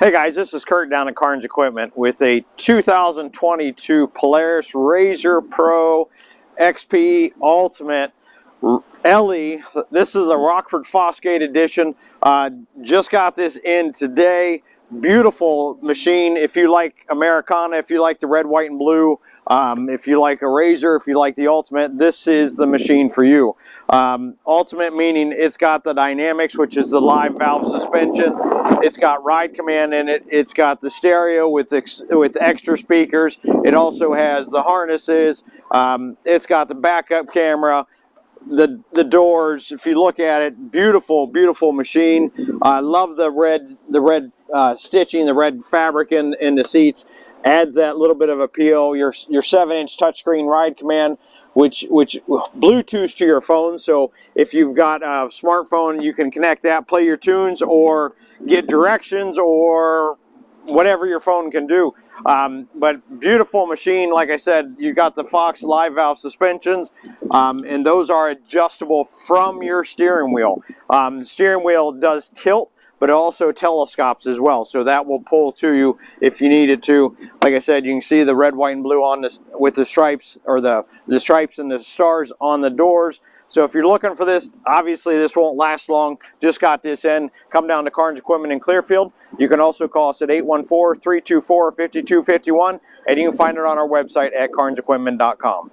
Hey guys, this is Kurt down at Carnes Equipment with a 2022 Polaris Razor Pro XP Ultimate LE. This is a Rockford Fosgate edition. Just got this in today. Beautiful machine. If you like Americana, if you like the red, white, and blue, if you like a Razor, if you like the Ultimate, this is the machine for you. Ultimate meaning it's got the DYNAMIX, which is the live valve suspension. It's got ride command in it. It's got the stereo with extra speakers. It also has the harnesses. It's got the backup camera. The doors, if you look at it, beautiful machine. I love the red stitching, the red fabric in the seats. Adds that little bit of appeal. Your 7-inch touchscreen ride command, which Bluetooth to your phone. So if you've got a smartphone, you can connect that, play your tunes, or get directions, or whatever your phone can do. But beautiful machine. Like I said, you got the Fox live valve suspensions, and those are adjustable from your steering wheel. The steering wheel does tilt, but it also telescopes as well, so that will pull to you if you needed to. Like I said, you can see the red, white, and blue on this with the stripes, or the stripes and the stars on the doors. So if you're looking for this, obviously this won't last long. Just got this in. Come down to Carnes Equipment in Clearfield. You can also call us at 814-324-5251, and you can find it on our website at carnesequipment.com.